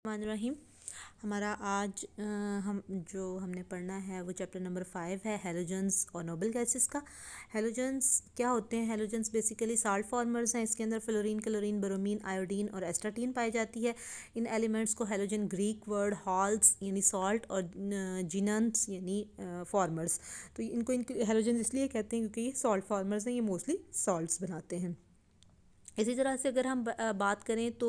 रहीम। हमारा आज हमने पढ़ना है वो चैप्टर नंबर 5 है हेलोजेंस और नोबल गैसेस का। हेलोजेंस क्या होते हैं? हेलोजेंस बेसिकली साल्ट फॉर्मर्स हैं। इसके अंदर फ्लोरीन, क्लोरीन, ब्रोमीन, आयोडीन और एस्टाटीन पाई जाती है। इन एलिमेंट्स को हेलोजन ग्रीक वर्ड हॉल्स यानी सॉल्ट और जिनन्स यानी फॉर्मर्स। तो इनको हेलोजेंस इसलिए कहते हैं क्योंकि ये सॉल्ट फॉर्मर्स हैं। ये मोस्टली सॉल्ट्स बनाते हैं। इसी तरह से अगर हम बात करें तो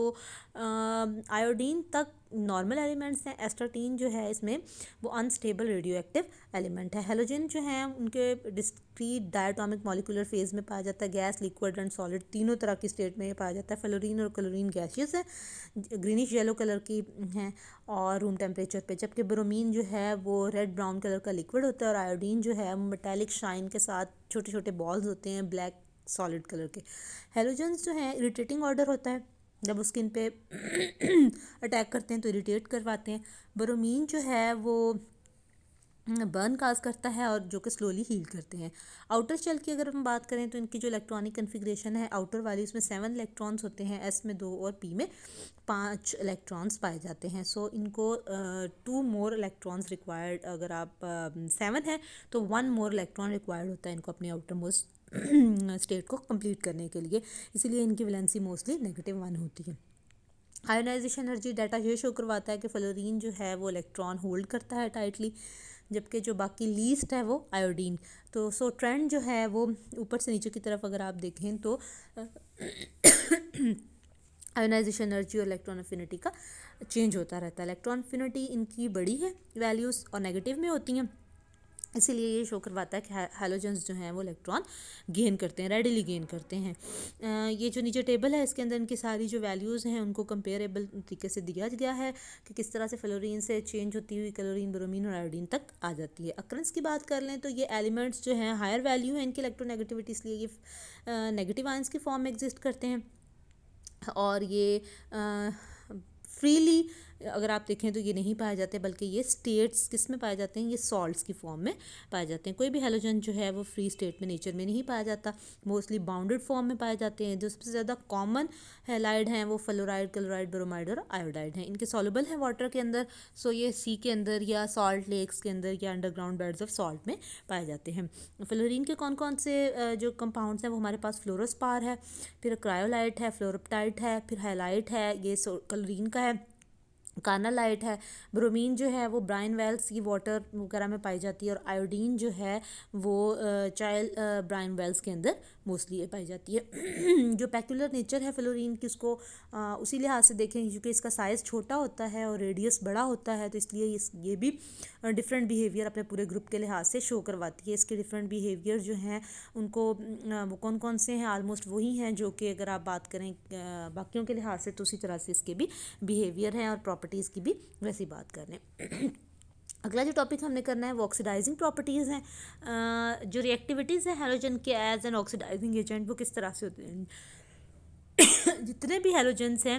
आयोडीन तक नॉर्मल एलिमेंट्स हैं। एस्टाटीन जो है इसमें वो अनस्टेबल रेडियो एक्टिव एलिमेंट है। हेलोजन जो हैं उनके डिस्क्रीट डायटोमिक मॉलिक्यूलर फेज में पाया जाता है। गैस, लिक्विड एंड सॉलिड तीनों तरह की स्टेट में ये पाया जाता है। फ्लोरीन और क्लोरीन गैसियस है, ग्रीनिश येलो कलर की हैं और रूम टेम्परेचर पे। जबकि ब्रोमीन जो है वो रेड ब्राउन कलर का लिक्विड होता है और आयोडीन जो है मेटालिक शाइन के साथ छोटे छोटे बॉल्स होते हैं ब्लैक सॉलिड कलर के। हेलोजेंस जो है इरिटेटिंग ऑर्डर होता है। जब वो स्किन पे अटैक करते हैं तो इरिटेट करवाते हैं। ब्रोमीन जो है वो बर्न काज करता है और जो कि स्लोली हील करते हैं। आउटर शेल की अगर हम बात करें तो इनकी जो इलेक्ट्रॉनिक कन्फिग्रेशन है आउटर वाली उसमें 7 इलेक्ट्रॉन्स होते हैं। एस में 2 और पी में 5 इलेक्ट्रॉन्स पाए जाते हैं। सो इनको 2 मोर इलेक्ट्रॉन्स रिक्वायर्ड। अगर आप 7 है तो 1 मोर इलेक्ट्रॉन रिक्वायर्ड होता है इनको अपनी आउटर मोस्ट स्टेट को कंप्लीट करने के लिए। इसीलिए इनकी वैलेंसी मोस्टली -1 होती है। आयोनाइजेशन एनर्जी डाटा ये शो करवाता है कि फ्लोरीन जो है वो इलेक्ट्रॉन होल्ड करता है टाइटली, जबकि जो बाकी लीस्ट है वो आयोडीन। तो ट्रेंड जो है वो ऊपर से नीचे की तरफ अगर आप देखें तो आयोनाइजेशन एनर्जी और इलेक्ट्रॉन अफिनिटी का चेंज होता रहता है। इलेक्ट्रॉन अफिनिटी इनकी बड़ी है वैल्यूज़ और नेगेटिव में होती हैं। इसीलिए ये शो करवाता है कि हेलोजेंस जो हैं वो इलेक्ट्रॉन गेन करते हैं, रेडिली गेन करते हैं। ये जो नीचे टेबल है इसके अंदर इनकी सारी जो वैल्यूज़ हैं उनको कंपेरेबल तरीके से दिया गया है कि किस तरह से फ्लोरीन से चेंज होती हुई क्लोरीन, ब्रोमीन और आयोडीन तक आ जाती है। अक्रंस की बात कर लें तो ये एलिमेंट्स जो हैं हायर वैल्यू है इनकी इलेक्ट्रोनेगेटिविटी, इसलिए ये नेगेटिव आयंस की फॉर्म में एग्जिस्ट करते हैं। और ये फ्रीली अगर आप देखें तो ये नहीं पाए जाते, बल्कि ये स्टेट्स किस में पाए जाते हैं? ये सॉल्ट्स की फॉर्म में पाए जाते हैं। कोई भी हेलोजन जो है वो फ्री स्टेट में नेचर में नहीं पाया जाता, मोस्टली बाउंडेड फॉर्म में पाए जाते हैं। जो सबसे ज़्यादा कॉमन हेलाइड हैं वो फ्लोराइड, क्लोराइड, ब्रोमाइड और आयोडाइड हैं। इनके सॉल्युबल हैं वाटर के अंदर। सो ये सी के अंदर या सॉल्ट लेक्स के अंदर या अंडरग्राउंड बेड्स ऑफ सॉल्ट में पाए जाते हैं। फ्लोरीन के कौन कौन से जो कंपाउंड्स हैं वो हमारे पास फ्लोरोस्पार है, फिर क्रायोलाइट है, फ्लोरोप्टाइट है, फिर हाइलाइट है, ये क्लोरीन का है, कार्नालाइट है। ब्रोमीन जो है वो ब्राइन वेल्स की वाटर वगैरह में पाई जाती है और आयोडीन जो है वो चाइल्ड ब्राइन वेल्स के अंदर मोस्टली ये पाई जाती है। जो पैक्यूलर नेचर है फ्लोरीन की उसको उसी लिहाज से देखें क्योंकि इसका साइज़ छोटा होता है और रेडियस बड़ा होता है, तो इसलिए ये भी डिफरेंट बिहेवियर अपने पूरे ग्रुप के लिहाज से शो करवाती है। इसके डिफरेंट बिहेवियर जो हैं उनको वो कौन कौन से हैं? ऑलमोस्ट वही हैं जो कि अगर आप बात करें बाकियों के लिहाज से तो उसी तरह से इसके भी बिहेवियर हैं और प्रॉपर्टीज़ की भी वैसी बात कर लें। अगला जो टॉपिक हमने करना है वो ऑक्सीडाइजिंग प्रॉपर्टीज़ हैं। जो रिएक्टिविटीज़ हैं हेलोजन के एज एन ऑक्सीडाइजिंग एजेंट वो किस तरह से होते हैं? जितने भी हेलोजेंस हैं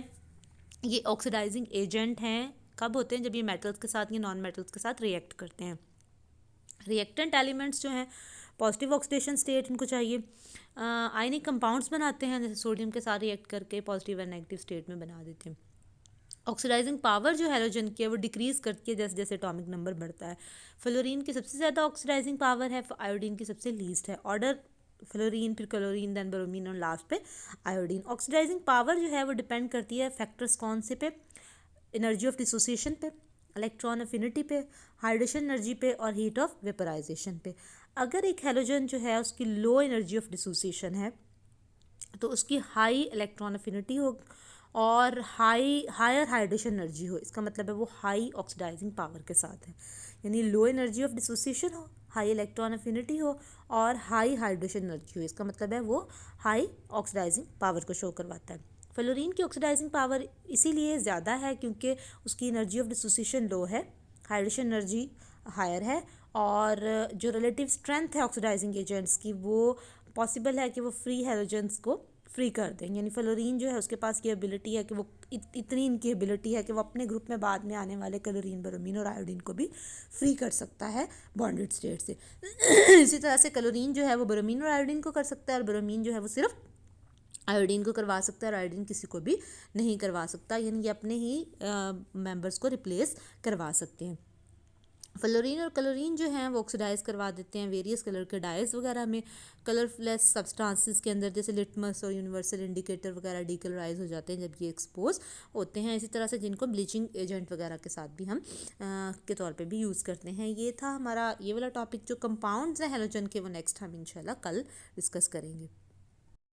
ये ऑक्सीडाइजिंग एजेंट हैं। कब होते हैं? जब ये मेटल्स के साथ या नॉन मेटल्स के साथ रिएक्ट करते हैं। रिएक्टेंट एलिमेंट्स जो हैं पॉजिटिव ऑक्सीडेशन स्टेट इनको चाहिए। आयनिक कंपाउंड्स बनाते हैं, जैसे सोडियम के साथ रिएक्ट करके पॉजिटिव और नेगेटिव स्टेट में बना देते हैं। ऑक्सीडाइजिंग पावर जो हेलोजन की है वो डिक्रीज़ करती है जैसे जैसे एटॉमिक नंबर बढ़ता है। फ्लोरीन की सबसे ज़्यादा ऑक्सीडाइजिंग पावर है, आयोडीन की सबसे लीस्ट है। ऑर्डर फ्लोरीन, फिर क्लोरीन, देन ब्रोमीन और लास्ट पे आयोडीन। ऑक्सीडाइजिंग पावर जो है वो डिपेंड करती है फैक्टर्स कौन से पे? एनर्जी ऑफ डिसोसिएशन पे, इलेक्ट्रॉन अफिनिटी पे, हाइड्रेशन एनर्जी पे और हीट ऑफ वेपराइजेशन पे। अगर एक हेलोजन जो है उसकी लो एनर्जी ऑफ डिसोसिएशन है तो उसकी हाई इलेक्ट्रॉन अफिनिटी हो और हायर हाइड्रेशन एनर्जी हो। इसका मतलब है वो हाई ऑक्सीडाइजिंग पावर के साथ है, यानी लो एनर्जी ऑफ डिसोसिएशन हो, हाई इलेक्ट्रॉन अफिनिटी हो और हाई हाइड्रेशन एनर्जी हो। इसका मतलब है वो हाई ऑक्सीडाइजिंग पावर को शो करवाता है। फ्लोरीन की ऑक्सीडाइजिंग पावर इसीलिए ज़्यादा है क्योंकि उसकी एनर्जी ऑफ डिसोसिएशन लो है, हाइड्रेशन एनर्जी हायर है और जो रिलेटिव स्ट्रेंथ है ऑक्सीडाइजिंग एजेंट्स की वो पॉसिबल है कि वो फ्री हेलोजेंस को फ्री कर दें। यानी फ्लोरीन जो है उसके पास ये एबिलिटी है कि वो इतनी इनकी एबिलिटी है कि वो अपने ग्रुप में बाद में आने वाले क्लोरीन, ब्रोमीन और आयोडीन को भी फ्री कर सकता है बॉन्डेड स्टेट से। इसी तरह से क्लोरीन जो है वो ब्रोमीन और आयोडीन को कर सकता है और ब्रोमीन जो है वो सिर्फ आयोडीन को करवा सकता है और आयोडीन किसी को भी नहीं करवा सकता, यानी ये अपने ही मेंबर्स को रिप्लेस करवा सकते हैं। फ्लोरीन और क्लोरीन जो हैं वो ऑक्सीडाइज करवा देते हैं वेरियस कलर के डाइज वगैरह में, कलरलेस सब्सटेंसेस के अंदर, जैसे लिटमस और यूनिवर्सल इंडिकेटर वगैरह डीकलराइज हो जाते हैं जब ये एक्सपोज होते हैं। इसी तरह से जिनको ब्लीचिंग एजेंट वगैरह के साथ भी हम के तौर पे भी यूज़ करते हैं। ये था हमारा ये वाला टॉपिक। जो कंपाउंड्स हैं हेलोजन के वो नेक्स्ट हम इंशाल्लाह कल डिस्कस करेंगे।